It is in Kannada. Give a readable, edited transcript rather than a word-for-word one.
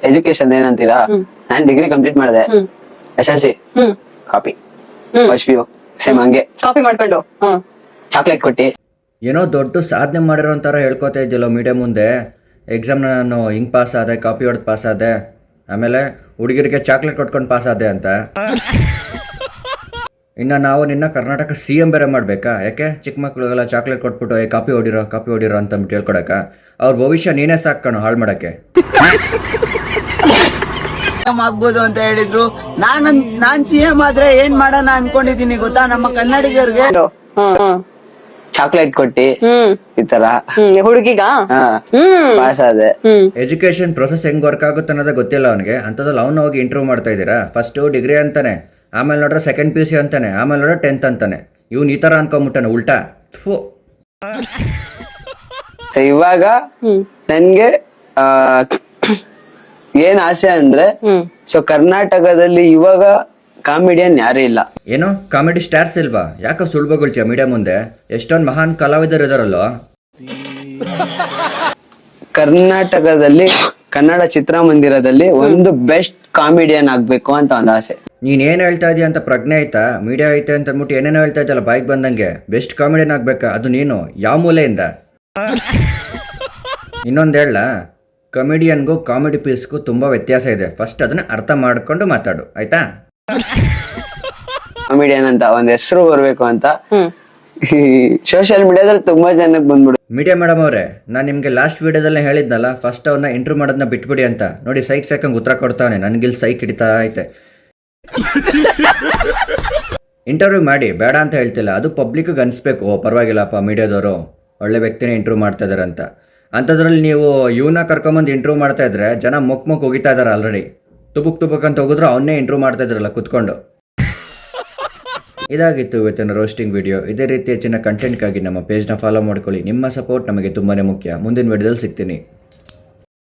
ಎಜುಕೇಶನ್ ಏನಂತೀರಾ, ನಾನ್ ಡಿಗ್ರಿ ಕಂಪ್ಲೀಟ್ ಮಾಡಿದೆ, SLC copy, first PU same ಹಂಗೆ ಕಾಪಿ ಮಾಡ್ಕೊಂಡು ಚಾಕ್ಲೇಟ್ ಕೊಟ್ಟಿ. ಏನೋ ದೊಡ್ಡ ಸಾಧನೆ ಮಾಡಿರೋ ಥರ ಹೇಳ್ಕೊತಾ ಇದ್ದಿಲ್ಲ ಮೀಡಿಯಾ ಮುಂದೆ. ಎಕ್ಸಾಮ್ನ ನಾನು ಹಿಂಗೆ ಪಾಸ್ ಆದೆ, ಕಾಪಿ ಹೊಡೆದು ಪಾಸ್ ಆದೆ, ಆಮೇಲೆ ಹುಡುಗಿರಿಗೆ ಚಾಕ್ಲೇಟ್ ಕೊಟ್ಕೊಂಡು ಪಾಸ್ ಆದೆ ಅಂತ. ಇನ್ನು ನಾವು ನಿನ್ನ ಕರ್ನಾಟಕ CM ಬೇರೆ ಮಾಡಬೇಕಾ? ಯಾಕೆ ಚಿಕ್ಕ ಮಕ್ಳಿಗೆಲ್ಲ ಚಾಕ್ಲೇಟ್ ಕೊಟ್ಬಿಟ್ಟು ಕಾಪಿ ಹೊಡಿರೋ ಅಂತಂದ್ಬಿಟ್ಟು ಹೇಳ್ಕೊಡಕ? ಅವ್ರ ಭವಿಷ್ಯ ನೀನೇ ಸಾಕಣು ಹಾಳು ಮಾಡೋಕ್ಕೆ. ಆಗ್ಬೋದು ಅಂತ ಹೇಳಿದ್ರು. ನಾನ್ CM ಆದ್ರೆ ಏನ್ ಮಾಡೋಣ ಅನ್ಕೊಂಡಿದೀನಿ ಗೊತ್ತಾ, ನಮ್ಮ ಕನ್ನಡಿಗರಿಗೆ ಚಾಕ್ಲೇಟ್ ಕೊಟ್ಟಿ ಈ ತರ ಹುಡುಗಿಗ ಪಾಸ್ ಆದೆ. ಎಜುಕೇಶನ್ ಪ್ರೊಸೆಸ್ ಹೆಂಗ್ ವರ್ಕ್ ಆಗುತ್ತೆ ಅನ್ನೋದೇ ಗೊತ್ತಿಲ್ಲ ಅವನಿಗೆ. ಅಂಥದ್ರಲ್ಲಿ ಅವನು ಹೋಗಿ ಇಂಟರ್ವ್ಯೂ ಮಾಡ್ತಾ ಇದ್ದೀರಾ? ಫಸ್ಟು ಡಿಗ್ರಿ ಅಂತಾನೆ, ಆಮೇಲೆ ನೋಡ್ರೆ ಸೆಕೆಂಡ್ PUC ಅಂತಾನೆ, ಆಮೇಲೆ ನೋಡ್ರೆ 10th ಅಂತಾನೆ. ಇವ್ನು ಈ ತರ ಅನ್ಕೊಂಬಿಟ್ಟಾನೆ ಉಲ್ಟಾ. ಇವಾಗ ನನ್ಗೆ ಏನ್ ಆಸೆ ಅಂದ್ರೆ, ಸೊ ಕರ್ನಾಟಕದಲ್ಲಿ ಇವಾಗ ಕಾಮಿಡಿಯನ್ ಯಾರು ಇಲ್ಲ. ಏನು ಕಾಮಿಡಿ ಸ್ಟಾರ್ಸ್ ಇಲ್ವಾ? ಯಾಕೋ ಸುಳ್ಬಗೊಳ್ತೀಯ ಮೀಡಿಯಾ ಮುಂದೆ? ಎಷ್ಟೊಂದು ಮಹಾನ್ ಕಲಾವಿದರು ಇದಾರಲ್ಲೋ. ಕರ್ನಾಟಕದಲ್ಲಿ ಕನ್ನಡ ಚಿತ್ರಮಂದಿರದಲ್ಲಿ ಒಂದು ಬೆಸ್ಟ್ ಕಾಮಿಡಿಯನ್ ಆಗ್ಬೇಕು ಅಂತ ಒಂದು ಆಸೆ. ನೀನ್ ಏನ್ ಹೇಳ್ತಾ ಇದೀಯ ಅಂತ ಪ್ರಜ್ಞೆ ಆಯ್ತಾ? ಮೀಡಿಯಾ ಐತೆ ಅಂತ ಅಂದ್ಬಿಟ್ಟು ಏನೇನೋ ಹೇಳ್ತಾ ಇದ್ದಲ್ಲ ಬಾಯ್ಗೆ ಬಂದಂಗೆ. ಬೆಸ್ಟ್ ಕಾಮಿಡಿಯನ್ ಆಗ್ಬೇಕಾ? ಅದು ನೀನು ಯಾವ ಮೂಲೆಯಿಂದ? ಇನ್ನೊಂದು ಹೇಳ, ಕಮಿಡಿಯನ್ಗೂ ಕಾಮಿಡಿ ಪೀಸ್ಗೂ ತುಂಬ ವ್ಯತ್ಯಾಸ ಇದೆ. ಫಸ್ಟ್ ಅದನ್ನ ಅರ್ಥ ಮಾಡ್ಕೊಂಡು ಮಾತಾಡು, ಆಯ್ತಾ? ಕಾಮಿಡಿಯನ್ ಅಂತ ಒಂದ್ ಹೆಸರು ಬರ್ಬೇಕು ಅಂತ ಈ ಸೋಷಿಯಲ್ ಮೀಡಿಯಾದಲ್ಲಿ ತುಂಬಾ ಜನಕ್ಕೆ ಬಂದ್ಬಿಡು. ಮೀಡಿಯಾ ಮೇಡಮ್ ಅವರೇ, ನಾನು ನಿಮಗೆ ಲಾಸ್ಟ್ ವಿಡಿಯೋದಲ್ಲೇ ಹೇಳಿದ್ನಲ್ಲ, ಫಸ್ಟ್ ಅವನ್ನ ಇಂಟರ್ವ್ಯೂ ಮಾಡೋದನ್ನ ಬಿಟ್ಬಿಡಿ ಅಂತ. ನೋಡಿ ಸೈಕ್ ಸಾಕಂಗೆ ಉತ್ತರ ಕೊಡ್ತಾನೆ, ನನಗಿಲ್ಲಿ ಸೈಕ್ ಹಿಡಿತಾ ಐತೆ. ಇಂಟರ್ವ್ಯೂ ಮಾಡಿ ಬೇಡ ಅಂತ ಹೇಳ್ತಿಲ್ಲ, ಅದು ಪಬ್ಲಿಕ್ಗೆ ಅನಿಸ್ಬೇಕು, ಓ ಪರವಾಗಿಲ್ಲಪ್ಪ ಮೀಡಿಯಾದವರು ಒಳ್ಳೆ ವ್ಯಕ್ತಿನೇ ಇಂಟರ್ವ್ಯೂ ಮಾಡ್ತಾ ಇದ್ದಾರೆ ಅಂತ. ಅಂಥದ್ರಲ್ಲಿ ನೀವು ಇವನ್ನ ಕರ್ಕೊಂಬಂದು ಇಂಟರ್ವ್ಯೂ ಮಾಡ್ತಾ ಇದ್ರೆ ಜನ ಮೊಕ್ ಹೋಗಿತಾ ಇದ್ದಾರೆ ಆಲ್ರೆಡಿ. ತುಬುಕ್ ಅಂತ ಹೋಗಿದ್ರು ಅವನ್ನೇ ಇಂಟರ್ವ್ಯೂ ಮಾಡ್ತಾ ಇದ್ರಲ್ಲ ಕುತ್ಕೊಂಡು. ಇದಾಗಿತ್ತು ಇವತ್ತಿನ ರೋಸ್ಟಿಂಗ್ ವಿಡಿಯೋ. ಇದೇ ರೀತಿ ಹೆಚ್ಚಿನ ಕಂಟೆಂಟ್ಗಾಗಿ ನಮ್ಮ ಪೇಜ್ನ ಫಾಲೋ ಮಾಡ್ಕೊಳ್ಳಿ. ನಿಮ್ಮ ಸಪೋರ್ಟ್ ನಮಗೆ ತುಂಬಾ ಮುಖ್ಯ. ಮುಂದಿನ ವಿಡಿಯೋದಲ್ಲಿ ಸಿಗ್ತೀನಿ.